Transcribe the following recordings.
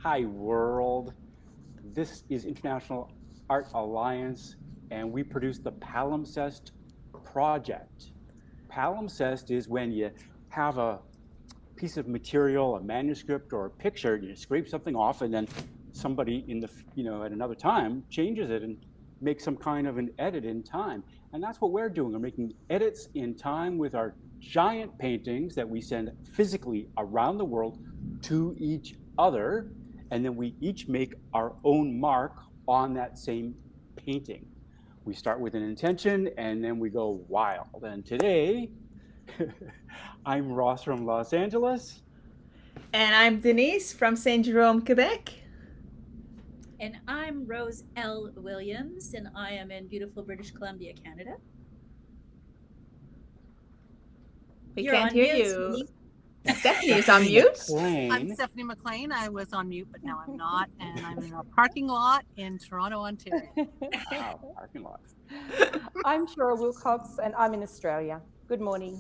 Hi, world. This is International Art Alliance, and we produce the Palimpsest project. Palimpsest is when you have a piece of material, a manuscript, or a picture, you scrape something off, and then somebody at another time changes it and makes some kind of an edit in time. And that's what we're doing. We're making edits in time with our giant paintings that we send physically around the world to each other, and then we each make our own mark on that same painting. We start with an intention and then we go wild. And today, I'm Ross from Los Angeles. And I'm Denise from Saint Jerome, Quebec. And I'm Rose L. Williams, and I am in beautiful British Columbia, Canada. We You're can't on hear mute, you. sweetie. Stephanie is on mute. I'm McLean. Stephanie McLean. I was on mute, but now I'm not. And I'm in a parking lot in Toronto, Ontario. Wow, parking lot. I'm Cheryl Wilcox and I'm in Australia. Good morning.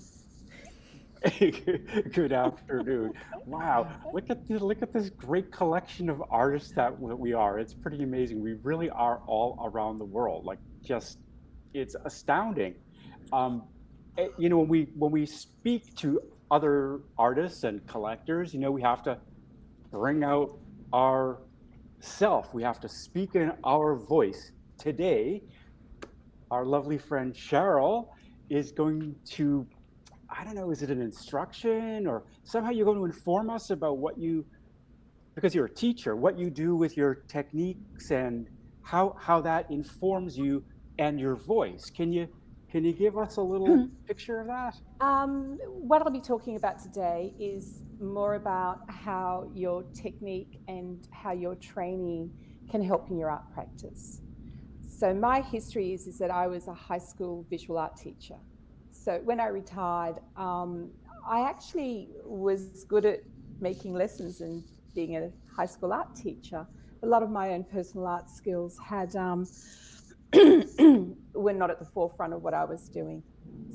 Good afternoon. Wow, look at this great collection of artists that we are. It's pretty amazing. We really are all around the world. It's astounding. Um, when we speak to other artists and collectors, we have to bring out our self. We have to speak in our voice. Today, our lovely friend Cheryl is going to, I don't know, is it an instruction or somehow you're going to inform us about because you're a teacher, what you do with your techniques and how that informs you and your voice. Can you give us a little picture of that? What I'll be talking about today is more about how your technique and how your training can help in your art practice. So my history is that I was a high school visual art teacher. So when I retired, I actually was good at making lessons and being a high school art teacher. A lot of my own personal art skills were not at the forefront of what I was doing.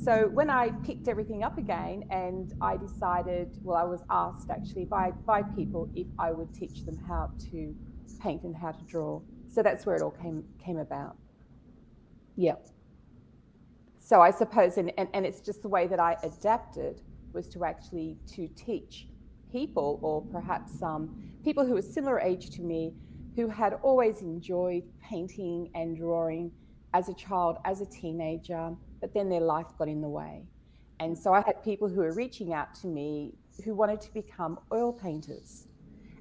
So when I picked everything up again and I decided, well, I was asked actually by people if I would teach them how to paint and how to draw. So that's where it all came about. Yeah. So I suppose, and it's just the way that I adapted was to teach people, or perhaps people who were similar age to me, who had always enjoyed painting and drawing as a child, as a teenager, but then their life got in the way. And so I had people who were reaching out to me who wanted to become oil painters.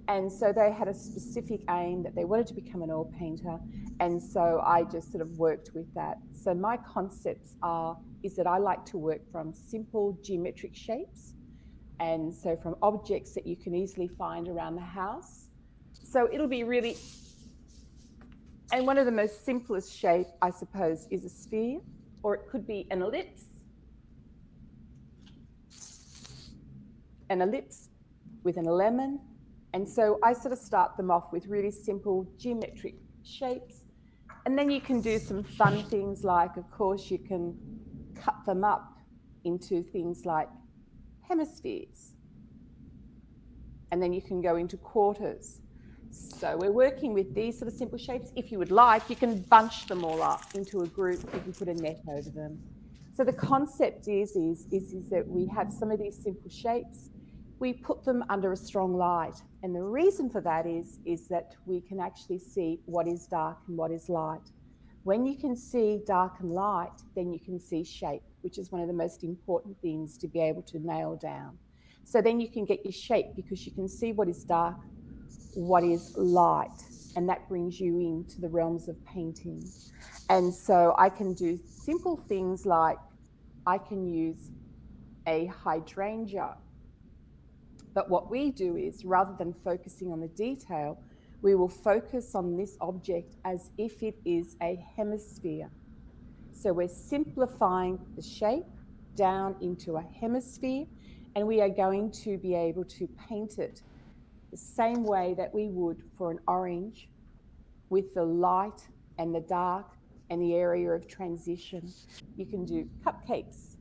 And so they had a specific aim that they wanted to become an oil painter. And so I just sort of worked with that. So my concepts is that I like to work from simple geometric shapes. And so from objects that you can easily find around the house. So it'll be really, and one of the most simplest shape, I suppose, is a sphere, or it could be an ellipse with an lemon. And so I sort of start them off with really simple geometric shapes. And then you can do some fun things like, of course, you can cut them up into things like hemispheres. And then you can go into quarters. So we're working with these sort of simple shapes. If you would like, you can bunch them all up into a group. You can put a net over them. So the concept is that we have some of these simple shapes. We put them under a strong light. And the reason for that is that we can actually see what is dark and what is light. When you can see dark and light, then you can see shape, which is one of the most important things to be able to nail down. So then you can get your shape because you can see what is dark, what is light, and that brings you into the realms of painting. And so I can do simple things like I can use a hydrangea. But what we do is, rather than focusing on the detail, we will focus on this object as if it is a hemisphere. So we're simplifying the shape down into a hemisphere, and we are going to be able to paint it the same way that we would for an orange, with the light and the dark and the area of transition. You can do cupcakes.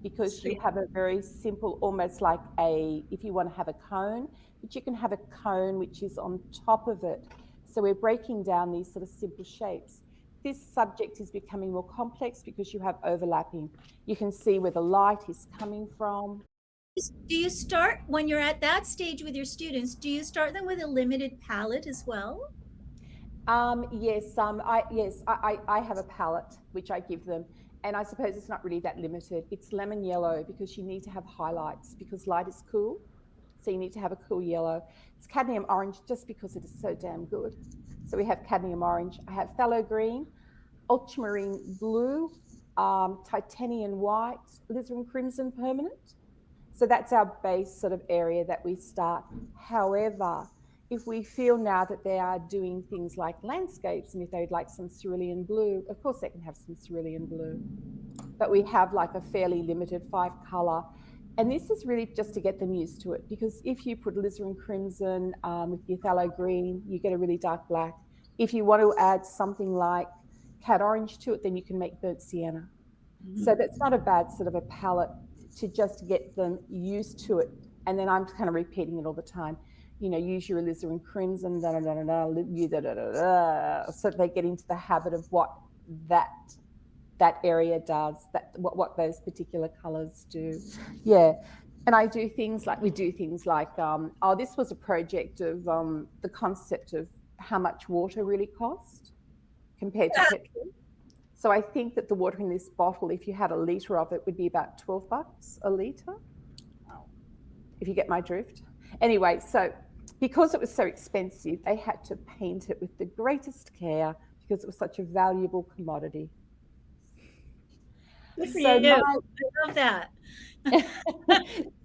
because you Sweet. have a very simple, almost like if you want to have a cone, but you can have a cone which is on top of it. So we're breaking down these sort of simple shapes. This subject is becoming more complex because you have overlapping. You can see where the light is coming from. Do you start when you're at that stage with your students? Do you start them with a limited palette as well? I have a palette which I give them, and I suppose it's not really that limited. It's lemon yellow because you need to have highlights because light is cool, so you need to have a cool yellow. It's cadmium orange just because it is so damn good. So we have cadmium orange. I have phthalo green, ultramarine blue, titanium white, alizarin crimson permanent. So that's our base sort of area that we start. However, if we feel now that they are doing things like landscapes, and if they'd like some cerulean blue, of course they can have some cerulean blue. But we have like a fairly limited 5-color. And this is really just to get them used to it, because if you put alizarin crimson with your phthalo green, you get a really dark black. If you want to add something like cad orange to it, then you can make burnt sienna. So that's not a bad sort of a palette to just get them used to it. And then I'm kind of repeating it all the time. You know, use your alizarin crimson, da da da da da, da da da da, so they get into the habit of what that area does, that what those particular colors do. Yeah. And I do things like, this was a project of the concept of how much water really cost compared to petrol. So I think that the water in this bottle, if you had a litre of it, would be about $12 a litre. Wow. If you get my drift. Anyway, so because it was so expensive, they had to paint it with the greatest care because it was such a valuable commodity. Good for So you. I love that.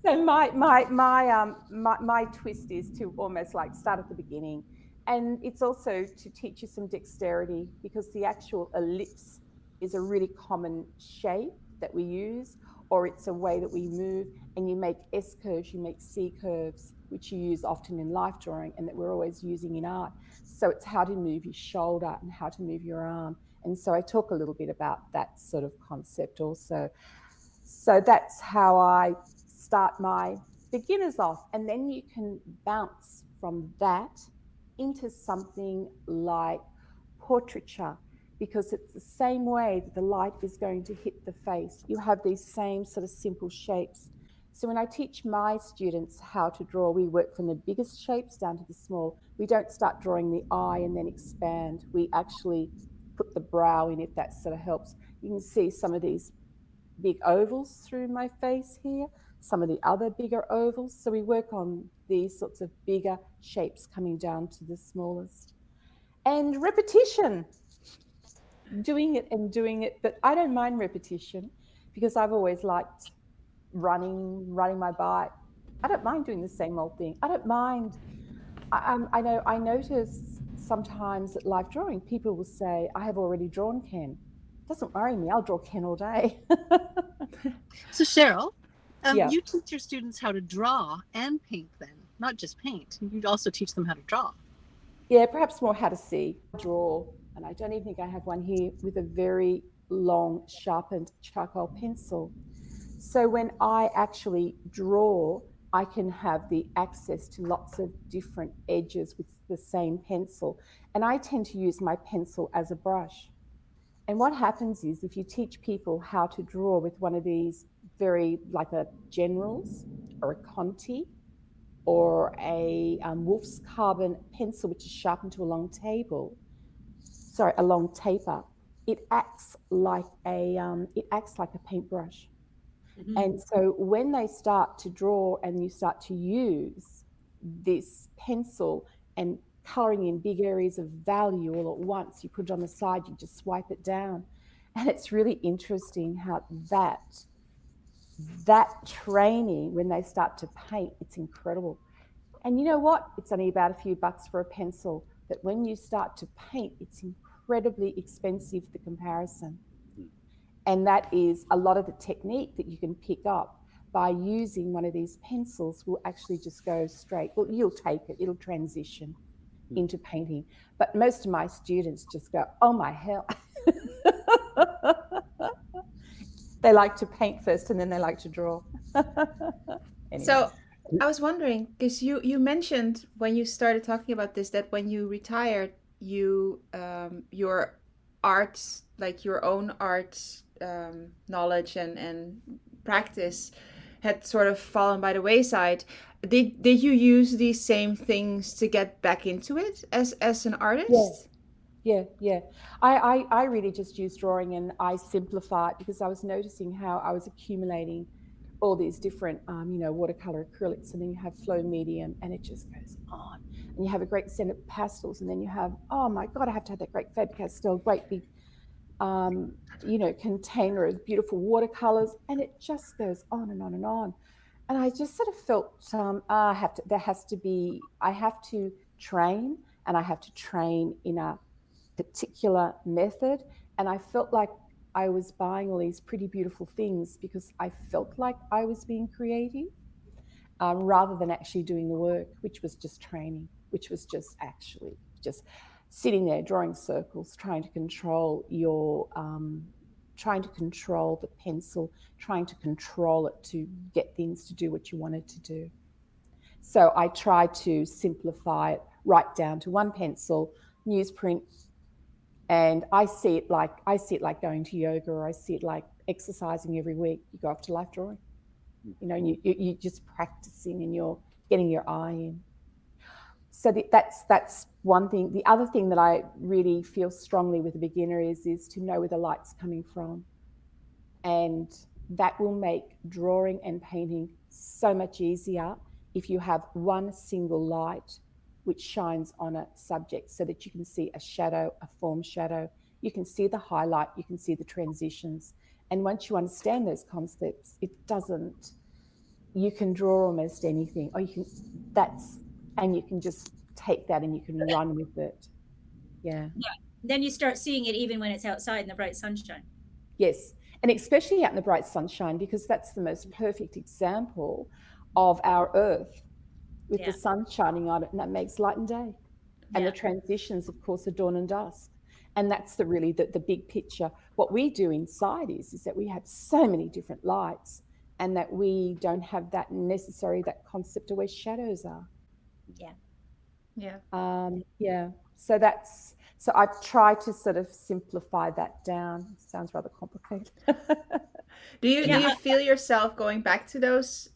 So my twist is to almost like start at the beginning, and it's also to teach you some dexterity, because the actual ellipse is a really common shape that we use, or it's a way that we move, and you make S curves, you make C curves, which you use often in life drawing and that we're always using in art. So it's how to move your shoulder and how to move your arm. And so I talk a little bit about that sort of concept also. So that's how I start my beginners off. And then you can bounce from that into something like portraiture, because it's the same way that the light is going to hit the face. You have these same sort of simple shapes. So when I teach my students how to draw, we work from the biggest shapes down to the small. We don't start drawing the eye and then expand. We actually put the brow in, if that sort of helps. You can see some of these big ovals through my face here, some of the other bigger ovals. So we work on these sorts of bigger shapes coming down to the smallest. And repetition, doing it, but I don't mind repetition because I've always liked riding my bike. I don't mind doing the same old thing. I don't mind. I notice sometimes at live drawing, people will say, I have already drawn Ken. Doesn't worry me, I'll draw Ken all day. So Cheryl, Yeah. you teach your students how to draw and paint then, not just paint. You also teach them how to draw. Yeah, perhaps more how to see. Draw, and I don't even think I have one here, with a very long sharpened charcoal pencil. So when I actually draw, I can have the access to lots of different edges with the same pencil. And I tend to use my pencil as a brush. And what happens is, if you teach people how to draw with one of these very, like a General's or a Conti or a Wolf's Carbon pencil, which is sharpened to a long taper, it acts like a paintbrush. Mm-hmm. And so when they start to draw and you start to use this pencil and colouring in big areas of value all at once, you put it on the side, you just swipe it down. And it's really interesting how that training, when they start to paint, it's incredible. And you know what? It's only about a few bucks for a pencil, but when you start to paint, it's incredibly expensive, the comparison. And that is a lot of the technique that you can pick up by using one of these pencils will actually just go straight. Well, you'll take it, it'll transition into painting. But most of my students just go, oh my hell. They like to paint first and then they like to draw. Anyway. So I was wondering, because you mentioned when you started talking about this that when you retired, your art, like your own art knowledge and practice had sort of fallen by the wayside. Did you use these same things to get back into it as an artist? Yeah. I really just use drawing, and I simplify it because I was noticing how I was accumulating all these different, watercolor acrylics, and then you have flow medium, and it just goes on. And you have a great set of pastels, and then you have, oh my God, I have to have that great Faber-Castell, great big, container of beautiful watercolors, and it just goes on and on and on. And I just sort of felt I have to train, and I have to train in a particular method. And I felt like I was buying all these pretty beautiful things because I felt like I was being creative, rather than actually doing the work, which was just training, which was just actually just sitting there drawing circles, trying to control the pencil, trying to control it to get things to do what you wanted to do. So I tried to simplify it right down to one pencil, newsprint, and I see it like going to yoga, or I see it like exercising every week. You go off to life drawing, and you're just practicing, and you're getting your eye in. So that's one thing. The other thing that I really feel strongly with a beginner is to know where the light's coming from, and that will make drawing and painting so much easier if you have one single light which shines on a subject, so that you can see a shadow, a form shadow. You can see the highlight, you can see the transitions. And once you understand those concepts, you can draw almost anything, or and you can just take that and you can run with it. Yeah. Then you start seeing it even when it's outside in the bright sunshine. Yes. And especially out in the bright sunshine, because that's the most perfect example of our earth, with the sun shining on it, and that makes light and day. And the transitions, of course, are dawn and dusk. And that's the big picture. What we do inside is that we have so many different lights, and that we don't have that concept of where shadows are. So I've tried to sort of simplify that down. It sounds rather complicated. Do you feel yourself going back to those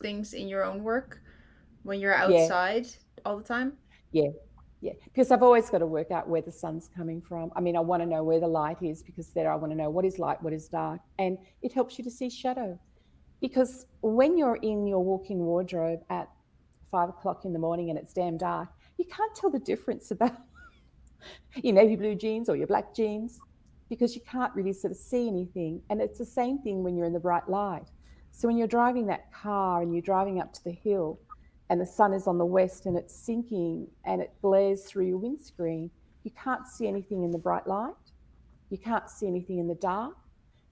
things in your own work when you're outside all the time? Yeah, because I've always got to work out where the sun's coming from. I mean, I want to know where the light is, because I want to know what is light, what is dark, and it helps you to see shadow. Because when you're in your walk-in wardrobe at 5 o'clock in the morning and it's damn dark, you can't tell the difference about your navy blue jeans or your black jeans, because you can't really sort of see anything. And it's the same thing when you're in the bright light. So when you're driving that car and you're driving up to the hill, and the sun is on the west and it's sinking and it glares through your windscreen, you can't see anything in the bright light. You can't see anything in the dark.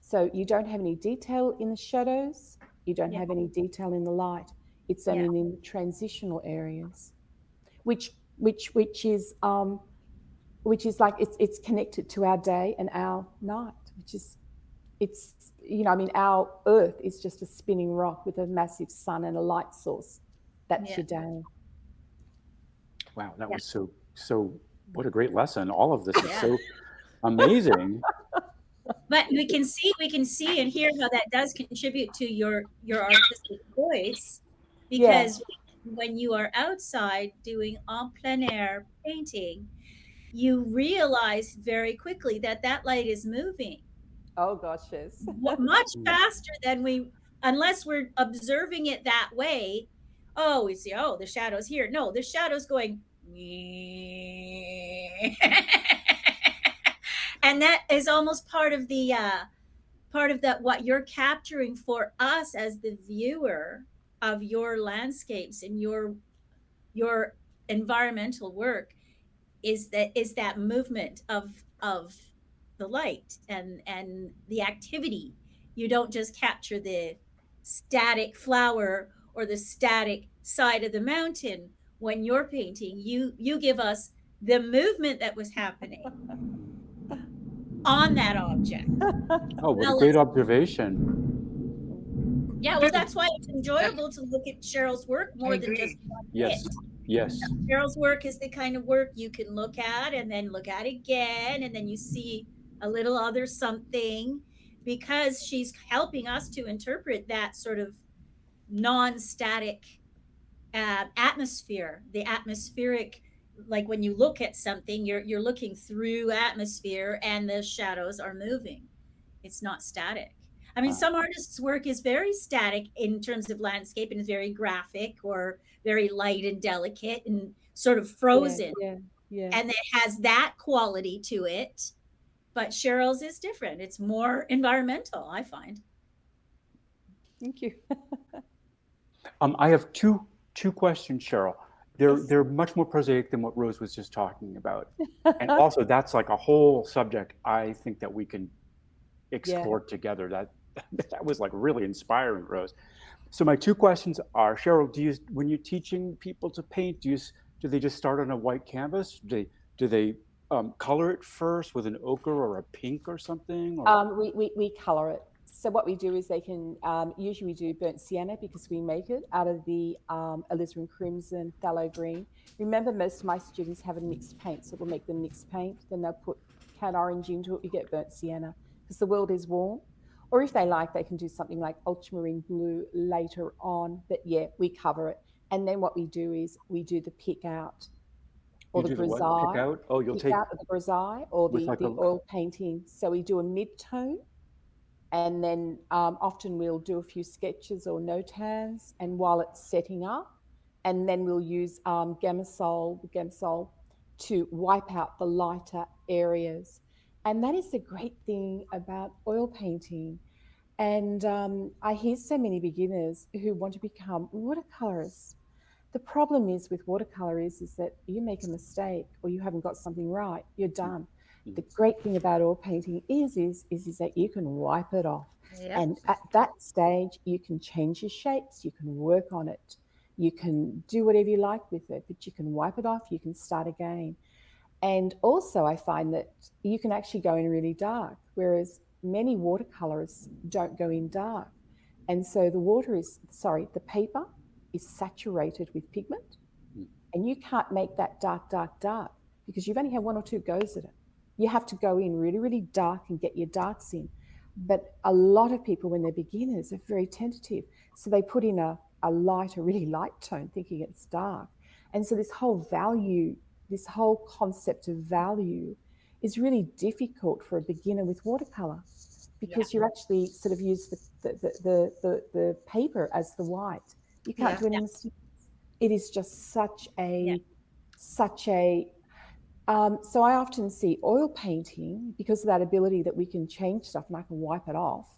So you don't have any detail in the shadows. You don't have any detail in the light. It's only in the transitional areas, which is like it's connected to our day and our night, our earth is just a spinning rock with a massive sun and a light source. That's your day. Wow, that was so. What a great lesson! All of this is so amazing. But we can see and hear how that does contribute to your artistic voice, because when you are outside doing en plein air painting, you realize very quickly that light is moving. Oh gosh, yes. Much faster than unless we're observing it that way. Oh, we see, the shadow's here. No, the shadow's going. And that is almost part of what you're capturing for us as the viewer of your landscapes and your environmental work, is that movement of the light and the activity. You don't just capture the static flower or the static side of the mountain. When you're painting, you give us the movement that was happening. on that object. Oh, what a Well, great observation. yeah, well, that's why it's enjoyable to look at Cheryl's work more than just one Yes, bit. yes. Cheryl's work is the kind of work you can look at and then look at again, and then you see a little other something, because she's helping us to interpret that sort of non-static atmosphere, the atmospheric. Like when you look at something, you're looking through atmosphere, and the shadows are moving. It's not static. I mean, Uh, some artists' work is very static in terms of landscape and is very graphic or very light and delicate and sort of Yeah, frozen, yeah, yeah. and it has that quality to it. But Cheryl's is different. It's more environmental, I find. Thank you. I have two questions, Cheryl. They're Yes. they're much more prosaic than what Rose was just talking about, and also that's like a whole subject I think that we can Yeah. explore together. That was like really inspiring, Rose. So my two questions are, Cheryl, when you're teaching people to paint, do they just start on a white canvas? Do they color it first with an ochre or a pink or something? Or We color it. So what we do is they can, usually we do burnt sienna because we make it out of the alizarin crimson, phthalo green. Remember, most of my students have a mixed paint, so we'll make them mixed paint. Then they'll put cat orange into it, we get burnt sienna because the world is warm. Or if they like, they can do something like ultramarine blue later on. But yeah, we cover it. And then what we do is we do the pick out or you the do the what? Pick grisaille, out? Oh, you'll pick take out of the grisaille or with like the a oil painting. So we do a mid-tone, and then often we'll do a few sketches or no-tans, and while it's setting up, and then we'll use Gamsol to wipe out the lighter areas. And that is the great thing about oil painting. And I hear so many beginners who want to become watercolorists. The problem is with watercolor is that you make a mistake or you haven't got something right, you're done. Mhm. The great thing about oil painting is that you can wipe it off. Yeah. And at that stage, you can change your shapes, you can work on it, you can do whatever you like with it, but you can wipe it off, you can start again. And also, I find that you can actually go in really dark, whereas many watercolorists don't go in dark. And so the paper is saturated with pigment, and you can't make that dark, dark, dark because you've only had one or two goes at it. You have to go in really, really dark and get your darks in. But a lot of people, when they're beginners, are very tentative. So they put in a really light tone, thinking it's dark. And so this whole concept of value is really difficult for a beginner with watercolor because you actually sort of use the paper as the white. You can't do any mistakes. It is just such a so I often see oil painting because of that ability that we can change stuff and I can wipe it off,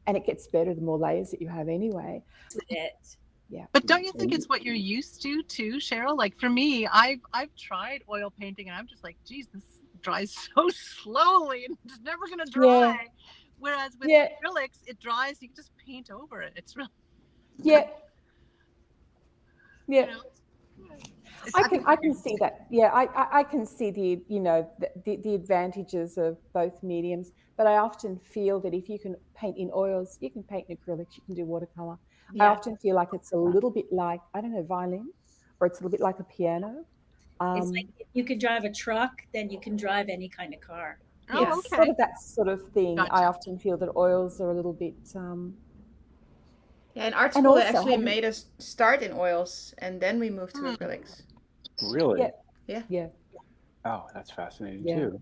and it gets better the more layers that you have anyway. With it. Yeah. But don't you think it's what you're used to too, Cheryl? Like for me, I've tried oil painting and I'm just like, geez, this dries so slowly and it's never gonna dry. Whereas with acrylics, it dries, you can just paint over it. It's really you know, I can see that. Yeah, I can see the advantages of both mediums, but I often feel that if you can paint in oils, you can paint in acrylics, you can do watercolor. I often feel like it's a little bit like, I don't know, violin, or it's a little bit like a piano. It's like if you can drive a truck, then you can drive any kind of car. Oh, It's sort of that sort of thing. Gotcha. I often feel that oils are a little bit Yeah, in art And school, they also actually having- made us start in oils and then we moved to acrylics. really? yeah. Oh, that's fascinating Yeah. too.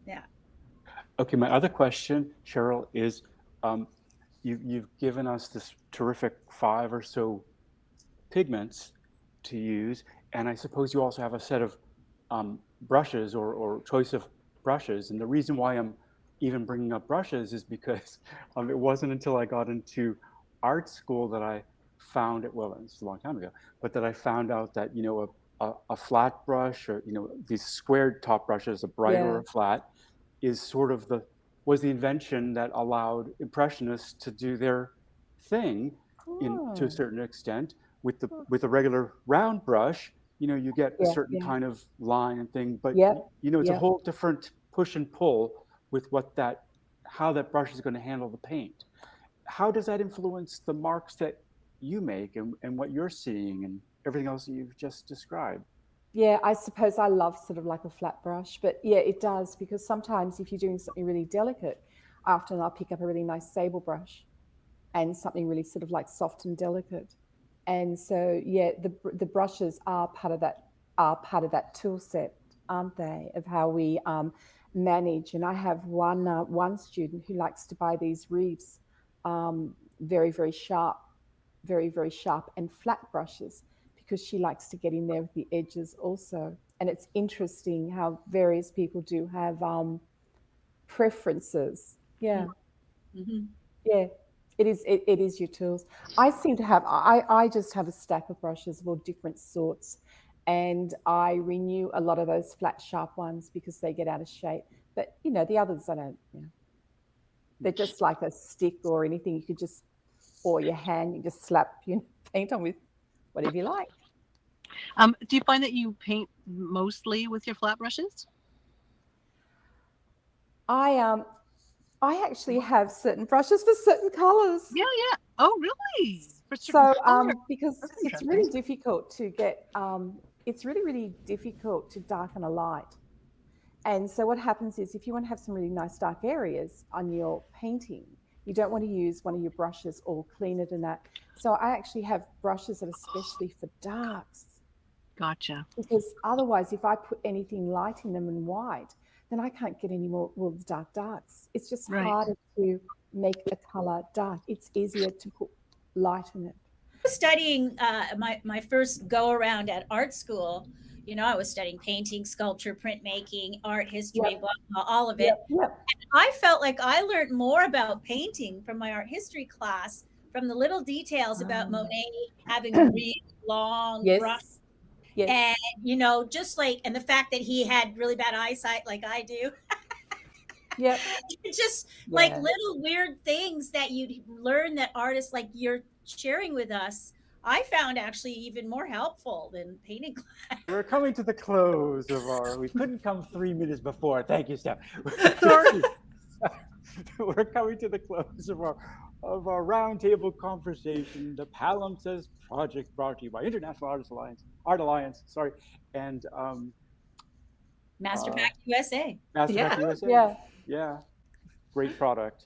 Yeah. Okay, my other question, Cheryl, is you've given us this terrific 5 or so pigments to use, and I suppose you also have a set of brushes or choice of brushes. And the reason why I'm even bringing up brushes is because it wasn't until I got into art school that I found it. Well, it's a long time ago, but that I found out that a flat brush, or these squared top brushes, a bright or a flat, is sort of was the invention that allowed impressionists to do their thing to a certain extent. With a regular round brush, you get a certain kind of line and thing, but it's a whole different push and pull with how that brush is going to handle the paint. How does that influence the marks that you make and what you're seeing and everything else that you've just described? Yeah, I suppose I love sort of like a flat brush, but yeah, it does, because sometimes if you're doing something really delicate, often I'll pick up a really nice sable brush and something really sort of like soft and delicate. And so, yeah, the brushes are part of that tool set, aren't they, of how we manage. And I have one student who likes to buy these Reeves very, very sharp, very, very sharp and flat brushes, because she likes to get in there with the edges also. And it's interesting how various people do have preferences. Yeah. Mm-hmm. Yeah, it is your tools. I just have a stack of brushes of all different sorts, and I renew a lot of those flat sharp ones because they get out of shape. But the others I don't, they're just like a stick or anything you could just, or your hand, you just slap paint on with whatever you like. Do you find that you paint mostly with your flat brushes? I actually have certain brushes for certain colors. Yeah. Oh, really? For So, certain colors? because That's it's interesting. really difficult to get, it's really, really difficult to darken a light. And so what happens is, if you want to have some really nice dark areas on your painting, you don't want to use one of your brushes or clean it and that. So I actually have brushes that are especially for darks. Gotcha. Because otherwise, if I put anything light in them and white, then I can't get any more darks. It's just Right. harder to make a color dark. It's easier to put light in it. Studying my first go around at art school, I was studying painting, sculpture, printmaking, art history, Yep. blah, blah, all of it. Yep. I felt like I learned more about painting from my art history class, from the little details about Monet having a really long brush. Yes. And just like, and the fact that he had really bad eyesight like I do. Yep. Just like little weird things that you'd learn that artists like you're sharing with us, I found actually even more helpful than painting class. We're coming to the close of we couldn't come 3 minutes before. Thank you, Steph. Sorry. We're coming to the close of our roundtable conversation, the Palimpsest project, brought to you by International Art Alliance, sorry, and Master Pack USA. Master Pack USA. Yeah. Great product.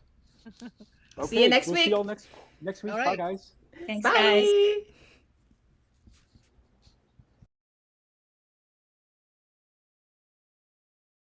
Okay, See you next we'll week. see you all next week. All Bye, right. guys. Thanks, Bye. guys.